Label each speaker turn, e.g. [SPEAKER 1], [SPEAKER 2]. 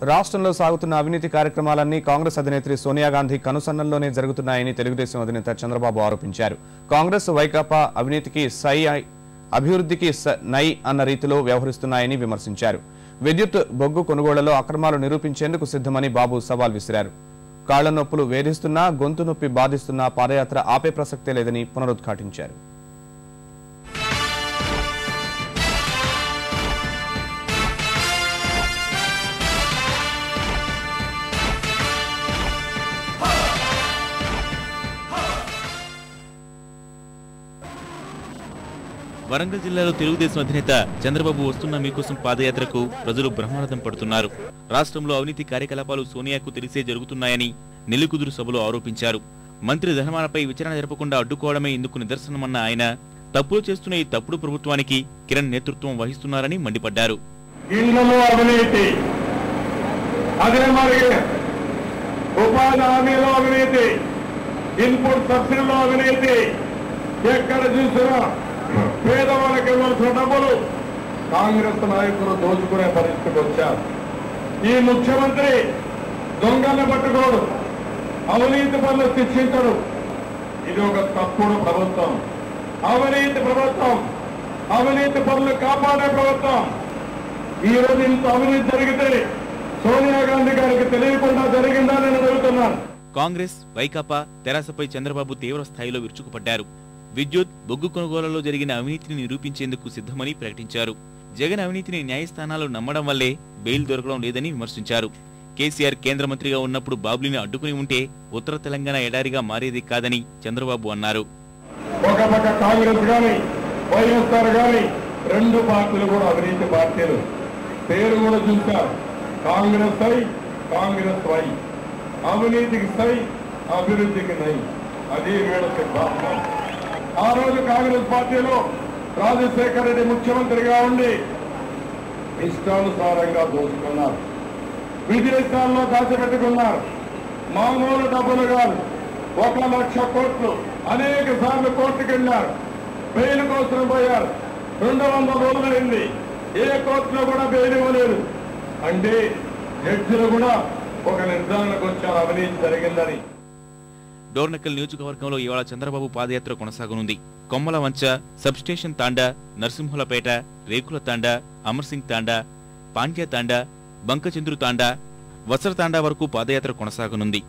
[SPEAKER 1] రాష్ట్రంలో సాగుతున్న అవినీతి కార్యక్రమాలన్నీ కాంగ్రెస్ అధినేత్రి సోనియా గాంధీ కనుసన్నల్లోనే జరుగుతున్నాయని తెలుగుదేశం అధినేత చంద్రబాబు ఆరోపించారు. కాంగ్రెస్ వైకాపా అవినీతికి సై అభివృద్ధికి నై అన్న రీతిలో వ్యవహరిస్తున్నాయని విమర్శించారు. విద్యుత్ బొగ్గు కొనుగోళ్లలో అక్రమాలు నిరూపించేందుకు సిద్ధమని బాబు సవాల్ విసిరారు. కాళ్ల నొప్పులు వేధిస్తున్నా, గొంతు నొప్పి బాధిస్తున్నా పాదయాత్ర ఆపే ప్రసక్తే లేదని పునరుద్ఘాటించారు.
[SPEAKER 2] వరంగల్ జిల్లాలో తెలుగుదేశం అధినేత చంద్రబాబు వస్తున్న మీకోసం పాదయాత్రకు ప్రజలు బ్రహ్మరథం పడుతున్నారు. రాష్ట్రంలో అవినీతి కార్యకలాపాలు సోనియాకు తెలిసే జరుగుతున్నాయని నెల్లికుదురు సభలో ఆరోపించారు. మంత్రి ధనమాలపై విచారణ జరపకుండా అడ్డుకోవడమే ఇందుకు నిదర్శనమన్న ఆయన తప్పులు చేస్తున్న ఈ తప్పుడు ప్రభుత్వానికి కిరణ్ నేతృత్వం వహిస్తున్నారని మండిపడ్డారు.
[SPEAKER 3] పేదవాళ్ళకి ఇవ్వాల్సిన డబ్బులు కాంగ్రెస్ నాయకులు దోచుకునే పరిస్థితికి వచ్చారు. ఈ ముఖ్యమంత్రి దొంగల్ని పట్టుకోడు, అవినీతి పనులు శిక్షించడు. ఇది ఒక తప్పుడు ప్రభుత్వం, అవినీతి ప్రభుత్వం, అవినీతి పనులు కాపాడే ప్రభుత్వం. ఈ రోజు ఇంత అవినీతి జరిగితే సోనియా గాంధీ గారికి తెలియకుండా జరిగిందా నేను అడుగుతున్నాను.
[SPEAKER 2] కాంగ్రెస్ వైకాపా తెరాసపై చంద్రబాబు తీవ్ర స్థాయిలో విరుచుకుపడ్డారు. విద్యుత్ బొగ్గు కొనుగోళ్లలో జరిగిన అవినీతిని నిరూపించేందుకు సిద్ధమని ప్రకటించారు. జగన్ అవినీతిని న్యాయస్థానాలు నమ్మడం వల్లే బెయిల్ దొరకడం లేదని విమర్శించారు. కేసీఆర్ కేంద్ర మంత్రిగా ఉన్నప్పుడు బాబులిని అడ్డుకుని ఉంటే ఉత్తర తెలంగాణ ఎడారిగా మారేది కాదని చంద్రబాబు అన్నారు.
[SPEAKER 3] ఒక పక్క కాంగ్రెస్ గాని వైఎస్ఆర్ గాని రెండు పార్టీలు కూడా అవినీతి పార్టీలు. పేరు కూడా చూశారు, కాంగ్రెస్ సై, కాంగ్రెస్ వై. అవినీతికి సై, అభివృద్ధికి నై. అది వీళ్ళ సిద్ధాంతం. ఆ రోజు కాంగ్రెస్ పార్టీలో రాజశేఖర రెడ్డి ముఖ్యమంత్రిగా ఉండి ఇష్టానుసారంగా దోచుకున్నారు, విదేశాల్లో దాచిపెట్టుకున్నారు. మామూలు డబ్బులు కాదు, 1,00,000 కోట్లు అనేక సార్లు కోర్టుకు వెళ్ళారు, బెయిల్ కోసం పోయారు. 200 రోజులైంది, ఏ కోర్టులో కూడా బెయిల్ ఇవ్వలేదు. అంటే జడ్జిలు కూడా ఒక నిర్ధారణకు వచ్చారు అవినీతి జరిగిందని.
[SPEAKER 2] డోర్నకల్ నియోజకవర్గంలో ఇవాళ చంద్రబాబు పాదయాత్ర కొనసాగనుంది. కొమ్మలవంచ, సబ్స్టేషన్ తాండా, నరసింహులపేట, రేకుల తాండా, అమర్సింగ్ తాండా, పాండ్య తాండా, బంకచంద్రు తాండా, వసర తాండా వరకు పాదయాత్ర కొనసాగనుంది.